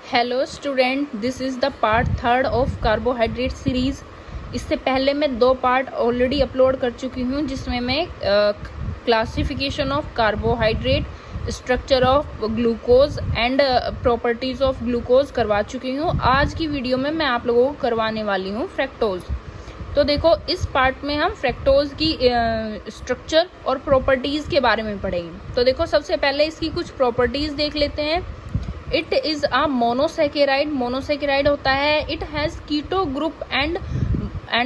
Hello student, this is the part third of carbohydrate series. इससे पहले मैं 2 part already upload कर चुकी हूँ, जिसमें मैं classification of carbohydrate, structure of glucose and properties of glucose करवा चुकी हूँ। आज की वीडियो में मैं आप लोगों को करवाने वाली हूँ फ्रैक्टोज। तो देखो, इस पार्ट में हम फ्रैक्टोज की स्ट्रक्चर और प्रॉपर्टीज़ के बारे में पढ़ेंगे। तो देखो, सबसे पहले इसकी कुछ प्रॉपर्टीज़ देख लेते हैं। It is a monosaccharide. Monosaccharide होता है, it has keto group and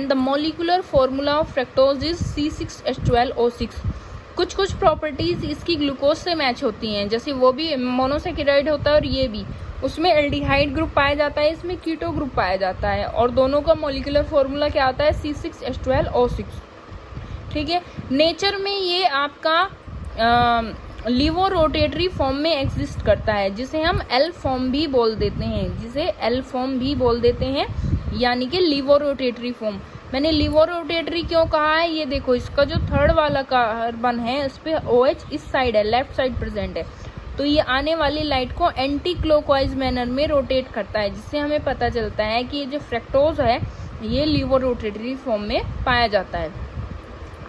the molecular formula of fructose is C6H12O6। कुछ प्रॉपर्टीज इसकी ग्लूकोज से मैच होती हैं, जैसे वो भी मोनोसेकेराइड होता है और ये भी, उसमें एल्डिहाइड ग्रुप पाया जाता है, इसमें कीटो ग्रुप पाया जाता है, और दोनों का मोलिकुलर फॉर्मूला क्या आता है? C6H12O6। ठीक है। नेचर में ये आपका लिवो रोटेटरी फॉर्म में एग्जिस्ट करता है, जिसे हम एल फॉर्म भी बोल देते हैं, यानी कि लिवो रोटेटरी फॉर्म। मैंने लिवो रोटेटरी क्यों कहा है? ये देखो, इसका जो थर्ड वाला कार्बन है, उस पे OH इस साइड है, लेफ्ट साइड प्रेजेंट है, तो ये आने वाली लाइट को एंटी क्लॉकवाइज मैनर में रोटेट करता है, जिससे हमें पता चलता है कि ये जो फ्रैक्टोज है ये लिवो रोटेटरी फॉर्म में पाया जाता है।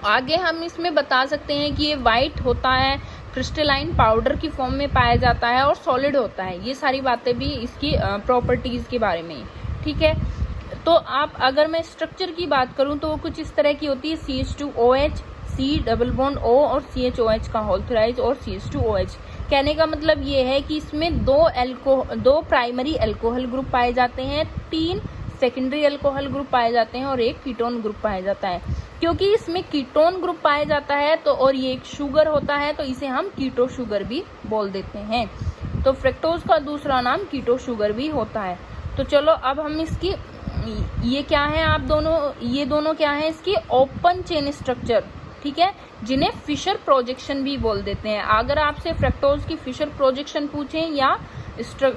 आगे हम इसमें बता सकते हैं कि ये वाइट होता है, क्रिस्टलाइन पाउडर की फॉर्म में पाया जाता है, और सॉलिड होता है। ये सारी बातें भी इसकी प्रॉपर्टीज के बारे में। ठीक है। तो आप, अगर मैं स्ट्रक्चर की बात करूं तो वो कुछ इस तरह की होती है: CH2OH, C double bond O और CHOH का होल थ्राइज और CH2OH। कहने का मतलब ये है कि इसमें दो प्राइमरी अल्कोहल ग्रुप पाए जाते हैं, 3 सेकेंडरी अल्कोहल ग्रुप पाए जाते हैं, और 1 कीटोन ग्रुप पाया जाता है। क्योंकि इसमें कीटोन ग्रुप पाया जाता है तो, और ये एक शुगर होता है, तो इसे हम कीटो शुगर भी बोल देते हैं। तो फ्रैक्टोज का दूसरा नाम कीटो शुगर भी होता है। तो चलो, अब हम इसकी, ये क्या है, ये दोनों क्या है? इसकी ओपन चेन स्ट्रक्चर। ठीक है, जिन्हें फिशर प्रोजेक्शन भी बोल देते हैं। अगर आपसे फ्रैक्टोज की फिशर प्रोजेक्शन पूछें या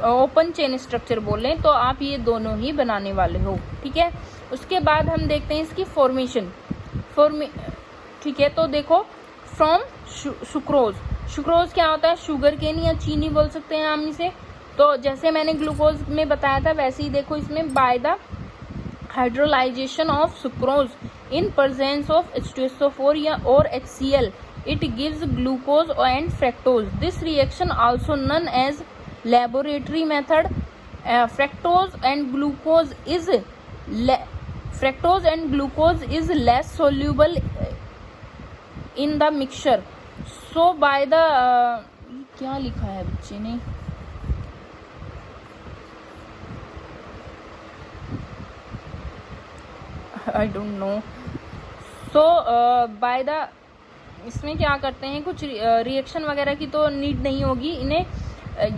ओपन चेन स्ट्रक्चर बोलें, तो आप ये दोनों ही बनाने वाले हो। ठीक है। उसके बाद हम देखते हैं इसकी फॉर्मेशन। ठीक है। तो देखो, फ्रॉम सुक्रोज। सुक्रोज क्या होता है? शुगर केन या चीनी बोल सकते हैं हम इसे। तो जैसे मैंने ग्लूकोज में बताया था, वैसे ही देखो इसमें by the hydrolysation of sucrose in presence of H2SO4 या और HCl, it gives glucose and fructose. This reaction also known as laboratory method. Fructose and glucose is less soluble in the mixture. So by the क्या लिखा है बच्चे ने? I don't know. So by the, इसमें क्या करते हैं, कुछ रिएक्शन वगैरह की तो नीड नहीं होगी इन्हें,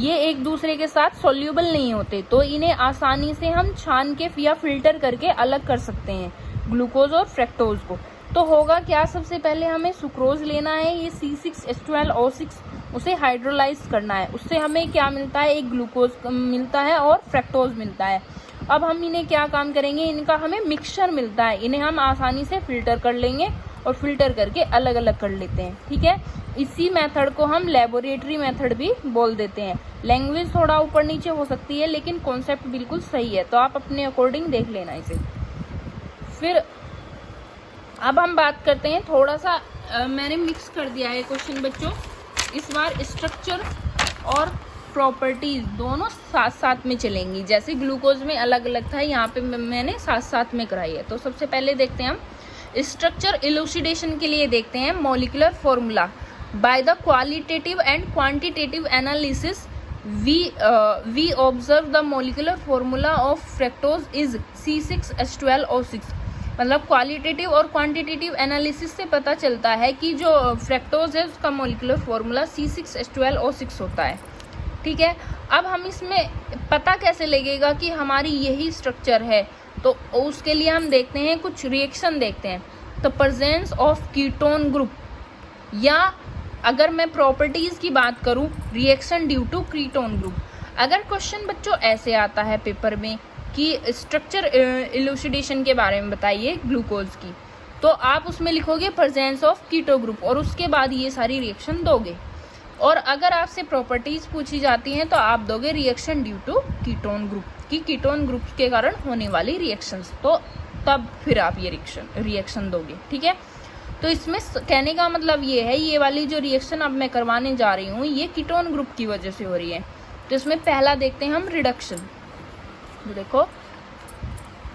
ये एक दूसरे के साथ सोल्यूबल नहीं होते, तो इन्हें आसानी से हम छान के या फिल्टर करके अलग कर सकते हैं, ग्लूकोज और फ्रैक्टोज को। तो होगा क्या? सबसे पहले हमें सुक्रोज लेना है, ये C6H12O6, उसे हाइड्रोलाइज करना है। उससे हमें क्या मिलता है? एक ग्लूकोज मिलता है और फ्रैक्टोज मिलता है। अब हम इन्हें क्या काम करेंगे? इनका हमें मिक्सचर मिलता है, इन्हें हम आसानी से फिल्टर कर लेंगे और फिल्टर करके अलग अलग कर लेते हैं। ठीक है। इसी मेथड को हम लेबोरेटरी मेथड भी बोल देते हैं। लैंग्वेज थोड़ा ऊपर नीचे हो सकती है, लेकिन कॉन्सेप्ट बिल्कुल सही है, तो आप अपने अकॉर्डिंग देख लेना इसे। फिर अब हम बात करते हैं, थोड़ा सा मैंने मिक्स कर दिया है क्वेश्चन बच्चों। इस बार स्ट्रक्चर और प्रॉपर्टीज दोनों साथ साथ में चलेंगी, जैसे ग्लूकोज में अलग अलग था, यहाँ पे मैंने साथ साथ में कराई है। तो सबसे पहले देखते हैं हम स्ट्रक्चर इलुसिडेशन के लिए देखते हैं molecular formula. By the qualitative and quantitative analysis we observe the molecular formula of fructose is C6H12O6। मतलब क्वालिटेटिव और क्वांटिटेटिव एनालिसिस से पता चलता है कि जो फ्रैक्टोज है उसका मॉलिक्यूलर फॉर्मूला C6H12O6 होता है। ठीक है। अब हम इसमें पता कैसे लगेगा कि हमारी यही स्ट्रक्चर है? तो उसके लिए हम देखते हैं, कुछ रिएक्शन देखते हैं। तो प्रेजेंस ऑफ कीटोन ग्रुप, या अगर मैं प्रॉपर्टीज की बात करूं, reaction due to ketone group. अगर क्वेश्चन बच्चों ऐसे आता है पेपर में कि स्ट्रक्चर इलुसिडेशन के बारे में बताइए ग्लूकोज की, तो आप उसमें लिखोगे प्रेजेंस ऑफ कीटो ग्रुप, और उसके बाद ये सारी रिएक्शन दोगे। और अगर आपसे प्रॉपर्टीज पूछी जाती हैं तो आप दोगे reaction due to ketone group, की कीटोन ग्रुप के कारण होने वाली रिएक्शंस, तो तब फिर आप ये रिएक्शन दोगे। ठीक है, तो इसमें कहने का मतलब ये है, ये वाली जो रिएक्शन अब मैं करवाने जा रही हूँ ये कीटोन ग्रुप की वजह से हो रही है। तो इसमें पहला देखते हैं हम रिडक्शन। तो देखो,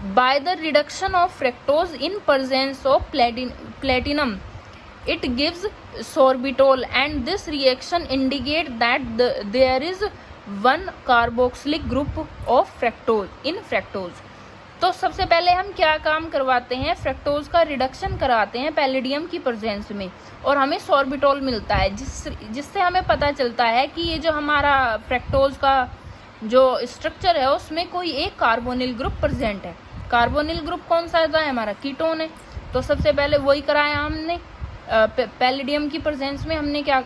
by the reduction of fructose in presence of platinum it gives sorbitol and this reaction indicate that there is one carboxylic group of fructose in fructose। तो सबसे पहले हम क्या काम करवाते हैं, फ्रक्टोज का रिडक्शन कराते हैं पैलेडियम की प्रेजेंस में और हमें सॉर्बिटोल मिलता है, जिससे हमें पता चलता है कि ये जो हमारा फ्रक्टोज का जो स्ट्रक्चर है उसमें कोई एक कार्बोनिल ग्रुप प्रेजेंट है। कार्बोनिल ग्रुप कौन सा है, हमारा कीटोन है। तो सबसे पहले वही कराया हमने पैलेडियम की प्रेजेंस में, हमने क्या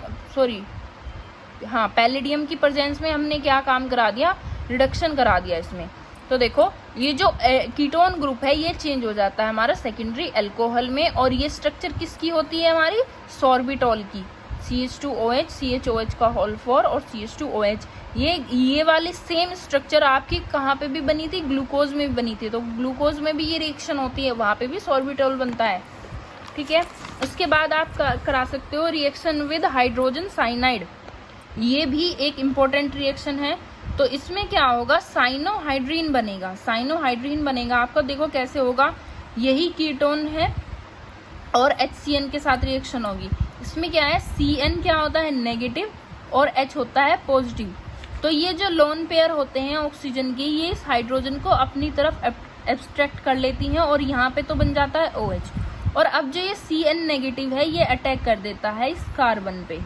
पैलेडियम की प्रेजेंस में हमने क्या काम करा दिया, रिडक्शन करा दिया इसमें। तो देखो, ये जो कीटोन ग्रुप है ये चेंज हो जाता है हमारा सेकेंडरी अल्कोहल में, और ये स्ट्रक्चर किसकी होती है, हमारी सॉर्बिटोल की, CH2OH, CHOH का होल 4 और CH2OH। ये वाली सेम स्ट्रक्चर आपकी कहाँ पे भी बनी थी, ग्लूकोज में भी बनी थी। तो ग्लूकोज में भी ये रिएक्शन होती है, वहाँ पे भी सॉर्बिटोल बनता है। ठीक है, उसके बाद आप करा सकते हो रिएक्शन विद हाइड्रोजन साइनाइड, ये भी एक इम्पोर्टेंट रिएक्शन है। तो इसमें क्या होगा, साइनोहाइड्रीन बनेगा। साइनोहाइड्रीन बनेगा आपका, देखो कैसे होगा, यही कीटोन है और HCN के साथ रिएक्शन होगी। इसमें क्या है, CN क्या होता है, नेगेटिव, और H होता है पॉजिटिव। तो ये जो लोन पेयर होते हैं ऑक्सीजन के, ये इस हाइड्रोजन को अपनी तरफ एब्स्ट्रैक्ट कर लेती हैं और यहाँ पे तो बन जाता है OH। और अब जो ये CN नेगेटिव है ये अटैक कर देता है इस कार्बन पे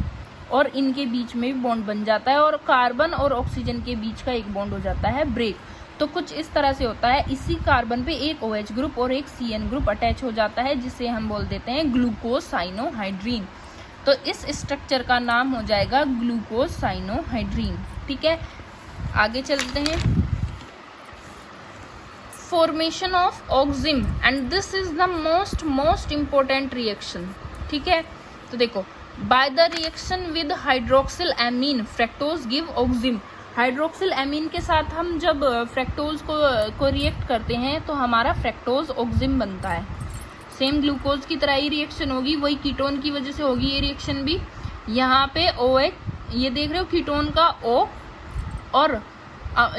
और इनके बीच में भी बॉन्ड बन जाता है और कार्बन और ऑक्सीजन के बीच का एक बॉन्ड हो जाता है ब्रेक। तो कुछ इस तरह से होता है, इसी कार्बन पे एक OH ग्रुप और एक CN ग्रुप अटैच हो जाता है, जिसे हम बोल देते हैं ग्लूकोसाइनोहाइड्रीन। तो इस स्ट्रक्चर का नाम हो जाएगा ग्लूकोसाइनोहाइड्रीन। ठीक है, आगे चलते हैं। Formation of oxime, and this is the most important reaction. ठीक है, तो देखो, by the reaction with hydroxyl amine fructose give oxime. Hydroxyl amine के साथ हम जब फ्रक्टोज को रिएक्ट करते हैं तो हमारा फ्रक्टोज ऑक्सिम बनता है। सेम ग्लूकोज की तरह ही रिएक्शन होगी, वही कीटोन की वजह से होगी ये रिएक्शन भी। यहाँ पे OH, ये देख रहे हो कीटोन का O, और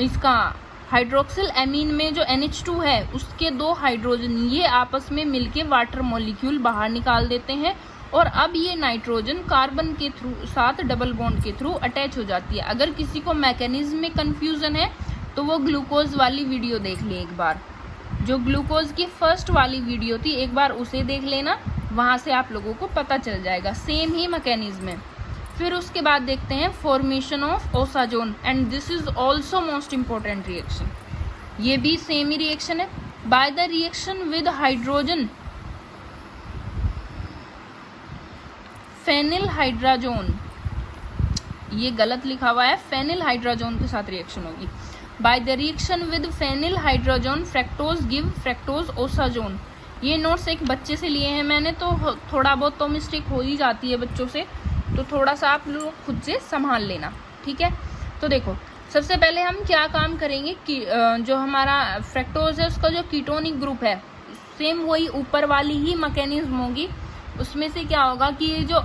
इसका हाइड्रोक्सिल एमीन में जो NH2 है उसके 2 हाइड्रोजन ये आपस में मिलके वाटर मॉलिक्यूल बाहर निकाल देते हैं, और अब ये नाइट्रोजन कार्बन के थ्रू साथ डबल बॉन्ड के थ्रू अटैच हो जाती है। अगर किसी को मैकेनिज्म में कंफ्यूजन है तो वो ग्लूकोज वाली वीडियो देख ले एक बार, जो ग्लूकोज की फर्स्ट वाली वीडियो थी एक बार उसे देख लेना, वहाँ से आप लोगों को पता चल जाएगा, सेम ही मैकेनिज्म है। फिर उसके बाद देखते हैं formation of osazone, and this is also most important reaction. ये भी सेम ही रिएक्शन है। By the reaction with hydrogen phenyl hydrazone, ये गलत लिखा हुआ है, फेनिल हाइड्राजोन के साथ रिएक्शन होगी। By the reaction with phenyl hydrazone fructose give fructose osazone. ये नोट्स एक बच्चे से लिए हैं मैंने, तो थोड़ा बहुत तो मिस्टेक हो ही जाती है बच्चों से, तो थोड़ा सा आप लोग खुद से संभाल लेना। ठीक है, तो देखो, सबसे पहले हम क्या काम करेंगे कि जो हमारा फ्रक्टोज है उसका जो कीटोनिक ग्रुप है, सेम वही ऊपर वाली ही मैकेनिज्म होगी। उसमें से क्या होगा कि ये जो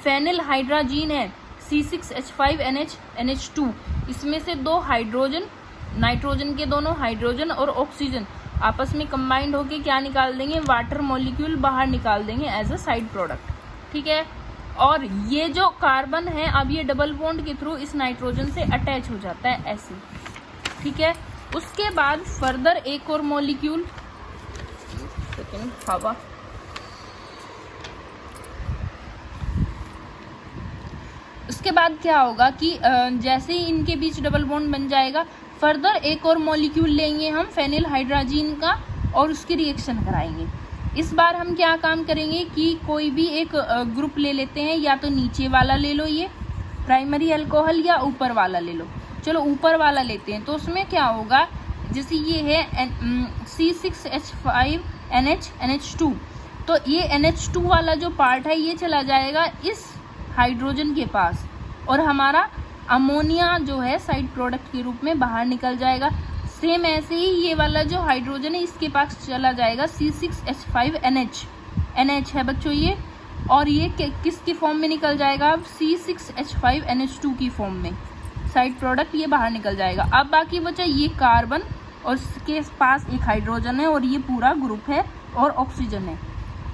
फेनिल हाइड्राजीन है C6H5NH2, इसमें से 2 हाइड्रोजन, नाइट्रोजन के दोनों हाइड्रोजन और ऑक्सीजन आपस में कंबाइंड होके क्या निकाल देंगे, वाटर मॉलिक्यूल बाहर निकाल देंगे एज अ साइड प्रोडक्ट। ठीक है, और ये जो कार्बन है अब ये डबल बॉन्ड के थ्रू इस नाइट्रोजन से अटैच हो जाता है ऐसे। ठीक है, उसके बाद फर्दर एक और मॉलिक्यूल, हवा, उसके बाद क्या होगा कि जैसे ही इनके बीच डबल बॉन्ड बन जाएगा, फर्दर एक और मॉलिक्यूल लेंगे हम फेनिल हाइड्राजीन का और उसकी रिएक्शन कराएंगे। इस बार हम क्या काम करेंगे कि कोई भी एक ग्रुप ले लेते हैं, या तो नीचे वाला ले लो ये प्राइमरी अल्कोहल, या ऊपर वाला ले लो। चलो ऊपर वाला लेते हैं, तो उसमें क्या होगा, जैसे ये है C6H5NH2, तो ये NH2 वाला जो पार्ट है ये चला जाएगा इस हाइड्रोजन के पास, और हमारा अमोनिया जो है साइड प्रोडक्ट के रूप में बाहर निकल जाएगा। सेम ऐसे ही ये वाला जो हाइड्रोजन है इसके पास चला जाएगा C6H5NH, NH है बच्चों ये, और ये किसकी फॉर्म में निकल जाएगा, अब C6H5NH2 की फॉर्म में साइड प्रोडक्ट ये बाहर निकल जाएगा। अब बाकी बचा ये कार्बन और इसके पास एक हाइड्रोजन है और ये पूरा ग्रुप है और ऑक्सीजन है।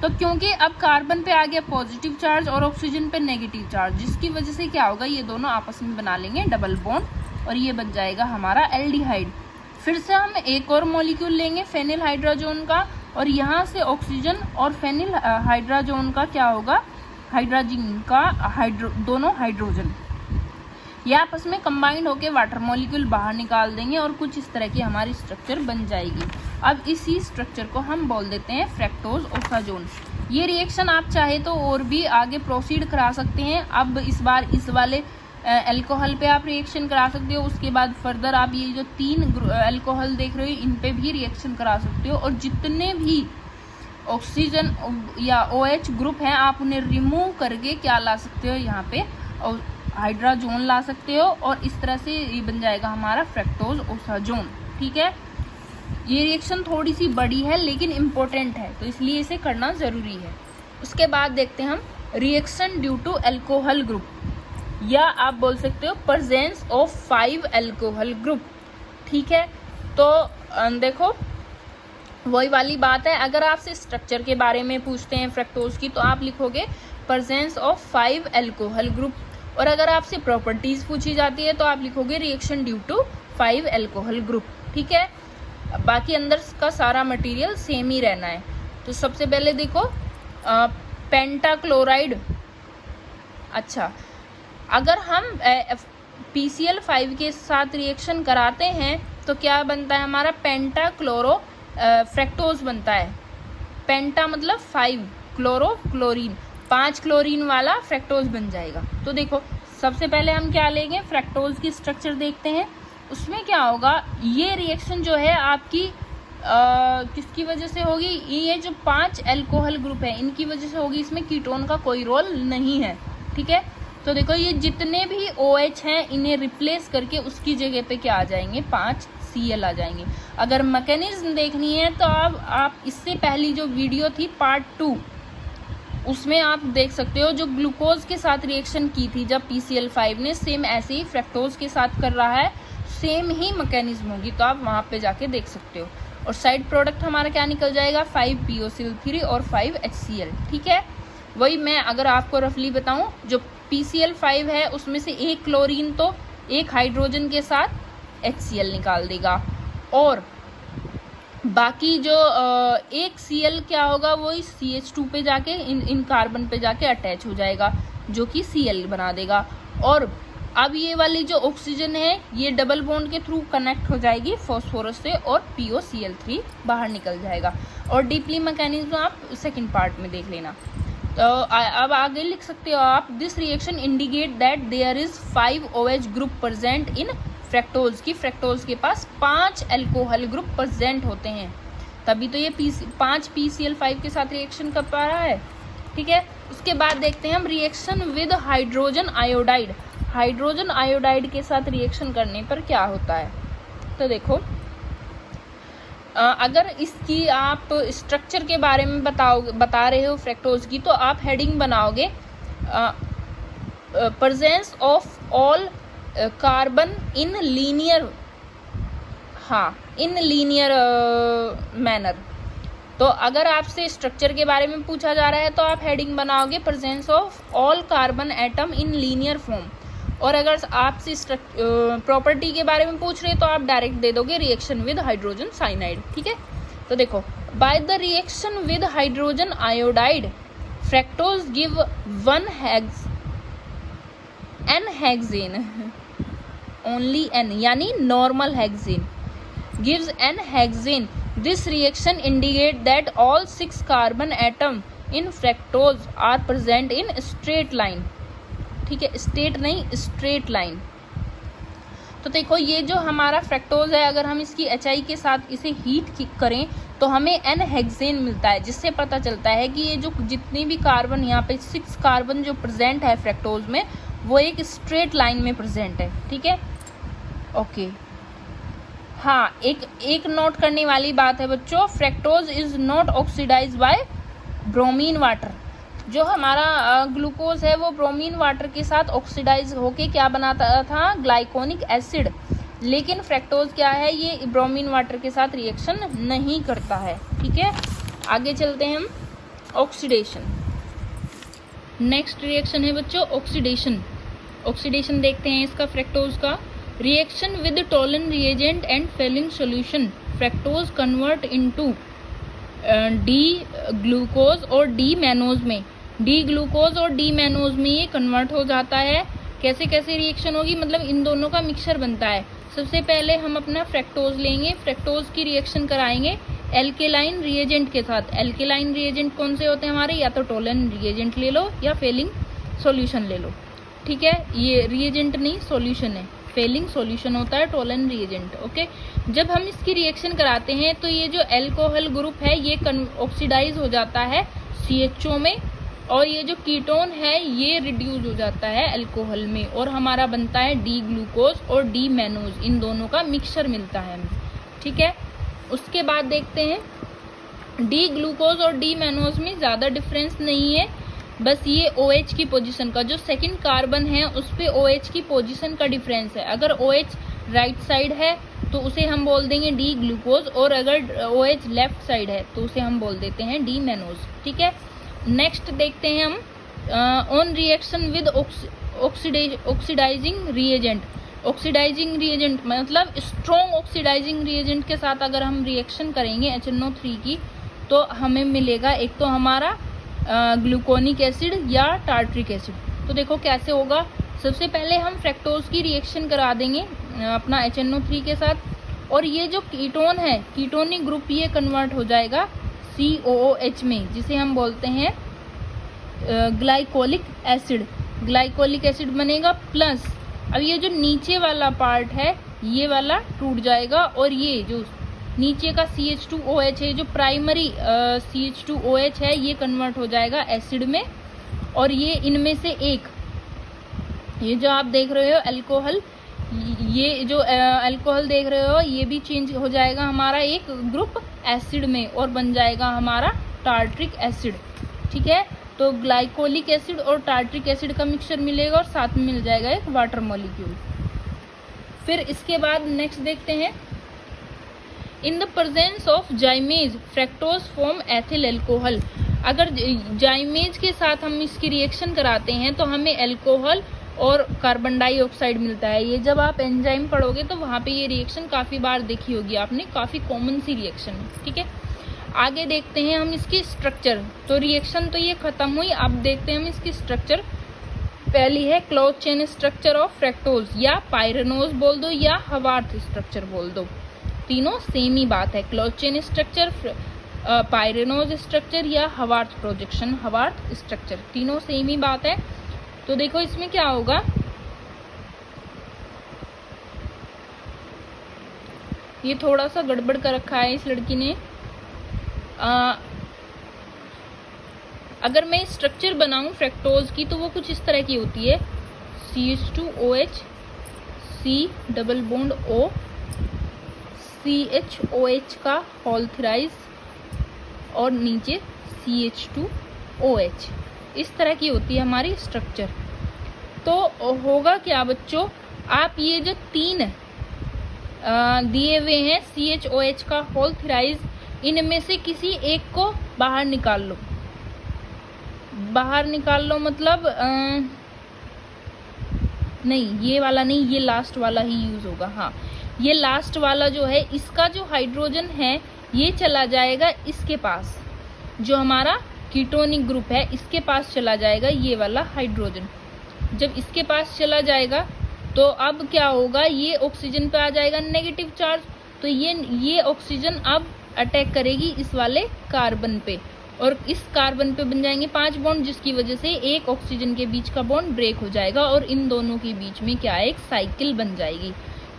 तो क्योंकि अब कार्बन पे आ गया पॉजिटिव चार्ज और ऑक्सीजन पे नेगेटिव चार्ज, जिसकी वजह से क्या होगा, ये दोनों आपस में बना लेंगे डबल बॉन्ड और ये बन जाएगा हमारा एल्डिहाइड। फिर से हम एक और मॉलिक्यूल लेंगे फेनिल हाइड्राजोन का, और यहाँ से ऑक्सीजन और फेनिल हाइड्राजोन का क्या होगा, हाइड्रोजन का दोनों हाइड्रोजन ये आपस में कंबाइंड होकर वाटर मॉलिक्यूल बाहर निकाल देंगे और कुछ इस तरह की हमारी स्ट्रक्चर बन जाएगी। अब इसी स्ट्रक्चर को हम बोल देते हैं फ्रक्टोज ओसाजोन। ये रिएक्शन आप चाहे तो और भी आगे प्रोसीड करा सकते हैं। अब इस बार इस वाले अल्कोहल पे आप रिएक्शन करा सकते हो, उसके बाद फर्दर आप ये जो 3 अल्कोहल देख रहे हो इन पे भी रिएक्शन करा सकते हो, और जितने भी ऑक्सीजन या OH ग्रुप हैं आप उन्हें रिमूव करके क्या ला सकते हो, यहाँ पे हाइड्राजोन ला सकते हो, और इस तरह से ये बन जाएगा हमारा फ्रक्टोज ओसाजोन। ठीक है, ये रिएक्शन थोड़ी सी बड़ी है लेकिन इम्पोर्टेंट है, तो इसलिए इसे करना ज़रूरी है। उसके बाद देखते हैं हम reaction due to alcohol group, या आप बोल सकते हो प्रेजेंस ऑफ 5 अल्कोहल ग्रुप। ठीक है, तो देखो वही वाली बात है, अगर आपसे स्ट्रक्चर के बारे में पूछते हैं फ्रक्टोज की तो आप लिखोगे प्रेजेंस ऑफ 5 अल्कोहल ग्रुप, और अगर आपसे प्रॉपर्टीज पूछी जाती है तो आप लिखोगे reaction due to 5 alcohol group. ठीक है, बाकी अंदर का सारा मटेरियल सेम ही रहना है। तो सबसे पहले देखो पेंटाक्लोराइड। अच्छा, अगर हम PCl5 के साथ रिएक्शन कराते हैं तो क्या बनता है हमारा पेंटाक्लोरो फ्रक्टोज बनता है। पेंटा मतलब 5, क्लोरो क्लोरीन, 5 क्लोरीन वाला फ्रक्टोज बन जाएगा। तो देखो सबसे पहले हम क्या लेंगे, फ्रक्टोज की स्ट्रक्चर देखते हैं। उसमें क्या होगा, ये रिएक्शन जो है आपकी किसकी वजह से होगी, ये जो 5 अल्कोहल ग्रुप है इनकी वजह से होगी, इसमें कीटोन का कोई रोल नहीं है। ठीक है, तो देखो ये जितने भी OH हैं इन्हें रिप्लेस करके उसकी जगह पे क्या आ जाएंगे, 5 Cl आ जाएंगे। अगर मैकेनिज्म देखनी है तो आप इससे पहली जो वीडियो थी पार्ट 2 उसमें आप देख सकते हो, जो ग्लूकोज के साथ रिएक्शन की थी जब PCl5 ने, सेम ऐसे ही फ्रक्टोज के साथ कर रहा है, सेम ही मैकेनिज्म होगी, तो आप वहाँ पे जाके देख सकते हो। और साइड प्रोडक्ट हमारा क्या निकल जाएगा, 5POCl3 और 5HCl। ठीक है, वही मैं अगर आपको रफली बताऊं, जो PCl5 है उसमें से एक क्लोरीन तो एक हाइड्रोजन के साथ HCl निकाल देगा, और बाकी जो एक Cl क्या होगा, वो इस CH2 पे जाके इन कार्बन पे जाके अटैच हो जाएगा जो कि Cl बना देगा। और अब ये वाली जो ऑक्सीजन है ये डबल बॉन्ड के थ्रू कनेक्ट हो जाएगी फॉस्फोरस से और POCl3 बाहर निकल जाएगा। और डीपली मैकेनिज्म आप सेकंड पार्ट में देख लेना। तो अब आगे लिख सकते हो आप, this reaction indicate that there is 5 OH group present in fructose, की फ्रक्टोज के पास 5 अल्कोहल ग्रुप प्रेजेंट होते हैं, तभी तो ये 5 PCl5 के साथ रिएक्शन कर पा रहा है। ठीक है, उसके बाद देखते हैं हम reaction with hydrogen iodide. Hydrogen iodide के साथ रिएक्शन करने पर क्या होता है, तो देखो अगर इसकी आप स्ट्रक्चर के बारे में बता रहे हो फ्रक्टोज की, तो आप हेडिंग बनाओगे presence of all carbon in linear, in linear manner. तो अगर आपसे स्ट्रक्चर के बारे में पूछा जा रहा है तो आप हेडिंग बनाओगे presence of all carbon atom in linear form, और अगर आपसे प्रॉपर्टी के बारे में पूछ रहे तो आप डायरेक्ट दे दोगे रिएक्शन विद हाइड्रोजन साइनाइड। ठीक है, तो देखो by the reaction with hydrogen iodide fructose give 1 hexane, only n यानी normal hexane gives n hexane. This reaction indicate that all 6 carbon atom in fructose are present in straight line. ठीक है, straight नहीं straight line. तो देखो ये जो हमारा fructose है, अगर हम इसकी HI के साथ इसे हीट करें तो हमें n हेक्सेन मिलता है, जिससे पता चलता है कि ये जो जितनी भी कार्बन यहाँ पे 6 कार्बन जो प्रेजेंट है फ्रक्टोज में, वो एक स्ट्रेट लाइन में प्रेजेंट है। ठीक है, ओके। हाँ, एक नोट करने वाली बात है बच्चों, fructose is not oxidise by bromine water. जो हमारा ग्लूकोज है वो ब्रोमीन वाटर के साथ ऑक्सीडाइज होके क्या बनाता था, ग्लाइकोनिक एसिड। लेकिन फ्रक्टोज क्या है, ये ब्रोमीन वाटर के साथ रिएक्शन नहीं करता है। ठीक है, आगे चलते हैं हम, ऑक्सीडेशन। नेक्स्ट रिएक्शन है बच्चों ऑक्सीडेशन। ऑक्सीडेशन देखते हैं इसका फ्रक्टोज का। Reaction with Tollens reagent and Fehling solution, fructose convert into D glucose और डी मैनोज में। डी ग्लूकोज और डी मैनोज में ये कन्वर्ट हो जाता है। कैसे कैसे रिएक्शन होगी, मतलब इन दोनों का मिक्सचर बनता है। सबसे पहले हम अपना फ्रक्टोज लेंगे, फ्रक्टोज की रिएक्शन कराएंगे एल्केलाइन रिएजेंट के साथ। एल्केलाइन रिएजेंट कौन से होते हैं हमारे, या तो टोलन रिएजेंट ले लो या फेलिंग सॉल्यूशन ले लो। ठीक है, ये रिएजेंट नहीं सॉल्यूशन है, फेलिंग सॉल्यूशन होता है टोलन रिएजेंट। ओके, जब हम इसकी रिएक्शन कराते हैं तो ये जो एल्कोहल ग्रुप है ये ऑक्सीडाइज हो जाता है CHO में, और ये जो कीटोन है ये रिड्यूस हो जाता है अल्कोहल में, और हमारा बनता है डी ग्लूकोज और डी मैनोज। इन दोनों का मिक्सचर मिलता है हमें। ठीक है, उसके बाद देखते हैं डी ग्लूकोज और डी मैनोज में ज़्यादा डिफरेंस नहीं है, बस ये OH की पोजीशन का, जो सेकंड कार्बन है उस पे OH की पोजीशन का डिफरेंस है। अगर OH राइट साइड है तो उसे हम बोल देंगे डी ग्लूकोज, और अगर OH लेफ्ट साइड है तो उसे हम बोल देते हैं डी मैनोज। ठीक है, नेक्स्ट देखते हैं हम on reaction with oxidising reagent. Oxidising reagent मतलब स्ट्रॉन्ग ऑक्सीडाइजिंग रिएजेंट के साथ अगर हम रिएक्शन करेंगे HNO3 की, तो हमें मिलेगा एक तो हमारा ग्लूकोनिक एसिड या टार्ट्रिक एसिड। तो देखो कैसे होगा, सबसे पहले हम फ्रक्टोज की रिएक्शन करा देंगे अपना HNO3 के साथ, और ये जो कीटोन है, कीटोनिक ग्रुप, ये कन्वर्ट हो जाएगा COOH में, जिसे हम बोलते हैं ग्लाइकोलिक एसिड। ग्लाइकोलिक एसिड बनेगा प्लस, अब ये जो नीचे वाला पार्ट है ये वाला टूट जाएगा, और ये जो नीचे का CH2OH है, जो प्राइमरी CH2OH है, ये कन्वर्ट हो जाएगा एसिड में। और ये इनमें से एक, ये जो आप देख रहे हो अल्कोहल, ये जो अल्कोहल देख रहे हो, ये भी चेंज हो जाएगा हमारा एक ग्रुप एसिड में, और बन जाएगा हमारा टार्ट्रिक एसिड। ठीक है, तो ग्लाइकोलिक एसिड और टार्ट्रिक एसिड का मिक्सचर मिलेगा, और साथ में मिल जाएगा एक वाटर मॉलिक्यूल। फिर इसके बाद नेक्स्ट देखते हैं, in the presence of जाइमेज fructose form ethyl alcohol. अगर जाइमेज के साथ हम इसकी रिएक्शन कराते हैं तो हमें एल्कोहल और कार्बन डाइऑक्साइड मिलता है। ये जब आप एंजाइम पढ़ोगे तो वहाँ पे ये रिएक्शन काफ़ी बार देखी होगी आपने, काफ़ी कॉमन सी रिएक्शन है। ठीक है, आगे देखते हैं हम इसकी स्ट्रक्चर। तो रिएक्शन तो ये खत्म हुई, अब देखते हैं हम इसकी स्ट्रक्चर। पहली है close chain structure of fructose, या पायरेनोज बोल दो या हवार्थ स्ट्रक्चर बोल दो, तीनों सेम ही बात है। Close chain structure, pyranose structure या हवार्थ प्रोजेक्शन, हवार्थ स्ट्रक्चर, तीनों सेम ही बात है। तो देखो इसमें क्या होगा, ये थोड़ा सा गड़बड़ कर रखा है इस लड़की ने। अगर मैं स्ट्रक्चर बनाऊं फ्रक्टोज की तो वो कुछ इस तरह की होती है, CH2OH, C double bond O, CHOH का होल थ्राइस, और नीचे CH2OH, इस तरह की होती है हमारी स्ट्रक्चर। तो होगा क्या बच्चों, आप ये जो तीन दिए हुए हैं CHOH का होल थ्राइस, इनमें से किसी एक को बाहर निकाल लो। बाहर निकाल लो मतलब नहीं, ये वाला नहीं, ये लास्ट वाला ही यूज होगा। हाँ, ये लास्ट वाला जो है, इसका जो हाइड्रोजन है ये चला जाएगा इसके पास, जो हमारा कीटोनिक ग्रुप है इसके पास चला जाएगा ये वाला हाइड्रोजन। जब इसके पास चला जाएगा तो अब क्या होगा, ये ऑक्सीजन पे आ जाएगा नेगेटिव चार्ज, तो ये ऑक्सीजन अब अटैक करेगी इस वाले कार्बन पे, और इस कार्बन पे बन जाएंगे 5 बॉन्ड, जिसकी वजह से एक ऑक्सीजन के बीच का बॉन्ड ब्रेक हो जाएगा, और इन दोनों के बीच में क्या है, एक साइकिल बन जाएगी।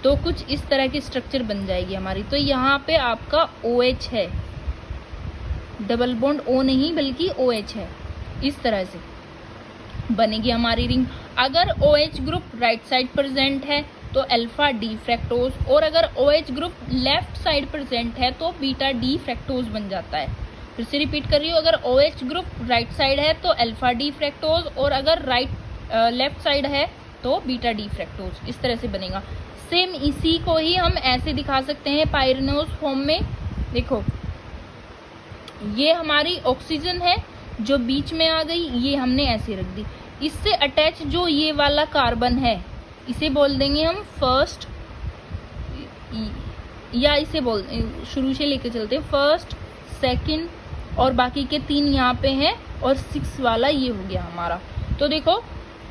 तो कुछ इस तरह की स्ट्रक्चर बन जाएगी हमारी। तो यहाँ पे आपका OH है, डबल बॉन्ड O नहीं बल्कि OH है। इस तरह से बनेगी हमारी रिंग। अगर OH group right side present है तो अल्फा डी फ्रैक्टोज, और अगर OH group left side present है तो बीटा डी फ्रैक्टोज बन जाता है। फिर से रिपीट कर रही हूँ, अगर OH ग्रुप राइट साइड है तो अल्फा डी फ्रैक्टोज, और अगर लेफ्ट साइड है तो बीटा डी फ्रैक्टोज। इस तरह से बनेगा। सेम इसी को ही हम ऐसे दिखा सकते हैं पायरिनोज फॉर्म में। देखो ये हमारी ऑक्सीजन है जो बीच में आ गई, ये हमने ऐसे रख दी। इससे अटैच जो ये वाला कार्बन है इसे बोल देंगे हम फर्स्ट, या इसे बोल शुरू से लेके चलते हैं फर्स्ट, सेकंड, और बाकी के 3 यहाँ पे हैं, और 6 वाला ये हो गया हमारा। तो देखो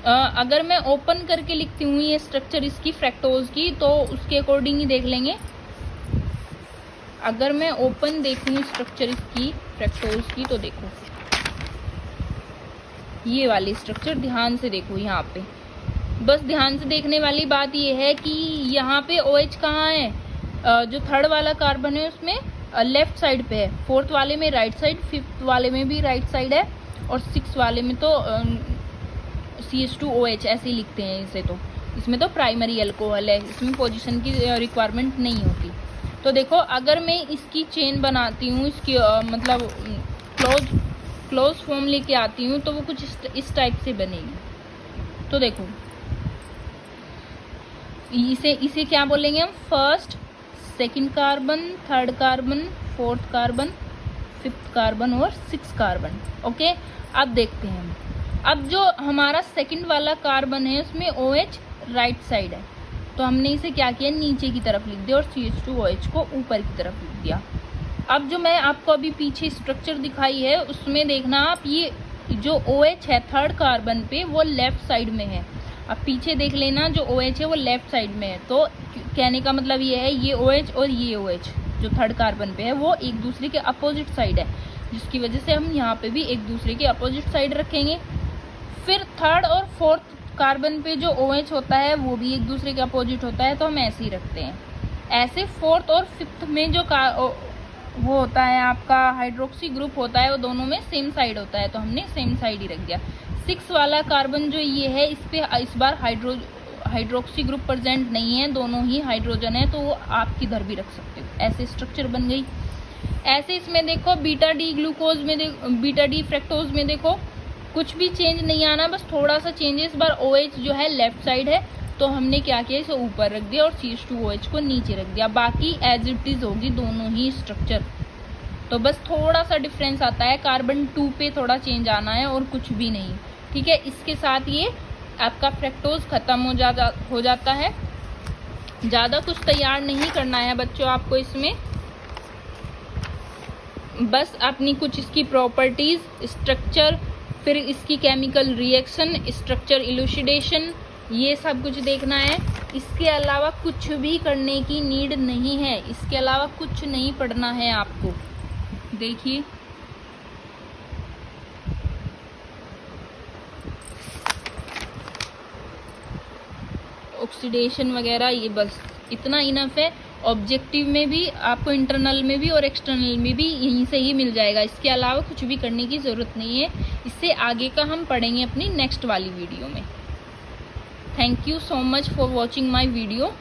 अगर मैं ओपन करके लिखती हूँ ये स्ट्रक्चर इसकी फ्रैक्टोज की, तो उसके अकॉर्डिंग ही देख लेंगे। अगर मैं ओपन देखूँ स्ट्रक्चर इसकी फ्रैक्टोज की, तो देखो ये वाली स्ट्रक्चर ध्यान से देखो। यहाँ पे बस ध्यान से देखने वाली बात ये है कि यहाँ पे OH कहाँ है, जो थर्ड वाला कार्बन है उसमें लेफ्ट साइड पे है, फोर्थ वाले में राइट साइड, फिफ्थ वाले में भी राइट साइड है, और 6 वाले में तो CH2OH ऐसे ही लिखते हैं इसे। तो इसमें तो प्राइमरी अल्कोहल है, इसमें पोजीशन की रिक्वायरमेंट नहीं होती। तो देखो अगर मैं इसकी चेन बनाती हूँ, इसकी मतलब क्लोज फॉर्म लेके आती हूँ, तो वो कुछ इस टाइप से बनेगी। तो देखो इसे क्या बोलेंगे हम, first, second carbon, third carbon, fourth carbon, fifth carbon और 6 कार्बन। ओके, अब देखते हैं हम। अब जो हमारा सेकंड वाला कार्बन है उसमें OH राइट साइड है, तो हमने इसे क्या किया, नीचे की तरफ लिख दिया, और CH2OH को ऊपर की तरफ लिख दिया। अब जो मैं आपको अभी पीछे स्ट्रक्चर दिखाई है उसमें देखना आप, ये जो OH है थर्ड कार्बन पे वो लेफ्ट साइड में है। अब पीछे देख लेना, जो OH है वो लेफ्ट साइड में है। तो कहने का मतलब ये है, ये OH और ये OH जो थर्ड कार्बन पे है वो एक दूसरे के अपोजिट साइड है, जिसकी वजह से हम यहाँ पे भी एक दूसरे के अपोजिट साइड रखेंगे। फिर थर्ड और फोर्थ कार्बन पे जो OH होता है वो भी एक दूसरे के अपोजिट होता है, तो हम ऐसे ही रखते हैं। ऐसे फोर्थ और फिफ्थ में जो वो होता है आपका हाइड्रोक्सी ग्रुप होता है, वो दोनों में सेम साइड होता है, तो हमने सेम साइड ही रख दिया। 6 वाला कार्बन जो ये है, इस पे इस बार हाइड्रोक्सी ग्रुप प्रेजेंट नहीं है, दोनों ही हाइड्रोजन है, तो वो आप किधर भी रख सकते हो। ऐसे स्ट्रक्चर बन गई। ऐसे इसमें देखो बीटा डी ग्लूकोज में बीटा डी फ्रैक्टोज में देखो कुछ भी चेंज नहीं आना, बस थोड़ा सा चेंज है। इस बार OH जो है लेफ्ट साइड है, तो हमने क्या किया, इसे ऊपर रख दिया और CH2OH को नीचे रख दिया। बाकी एज इट इज होगी दोनों ही स्ट्रक्चर। तो बस थोड़ा सा डिफरेंस आता है, कार्बन 2 पे थोड़ा चेंज आना है और कुछ भी नहीं। ठीक है, इसके साथ ये आपका फ्रैक्टोज खत्म हो जाता है। ज़्यादा कुछ तैयार नहीं करना है बच्चों आपको इसमें, बस अपनी कुछ इसकी प्रॉपर्टीज, स्ट्रक्चर, फिर इसकी केमिकल रिएक्शन, स्ट्रक्चर इलूसिडेशन, ये सब कुछ देखना है। इसके अलावा कुछ भी करने की नीड नहीं है, इसके अलावा कुछ नहीं पढ़ना है आपको। देखिए ऑक्सीडेशन वगैरह, ये बस इतना इनफ है। ऑब्जेक्टिव में भी आपको, इंटरनल में भी और एक्सटर्नल में भी यहीं से ही मिल जाएगा। इसके अलावा कुछ भी करने की ज़रूरत नहीं है। इससे आगे का हम पढ़ेंगे अपनी नेक्स्ट वाली वीडियो में। Thank you so much for watching my video.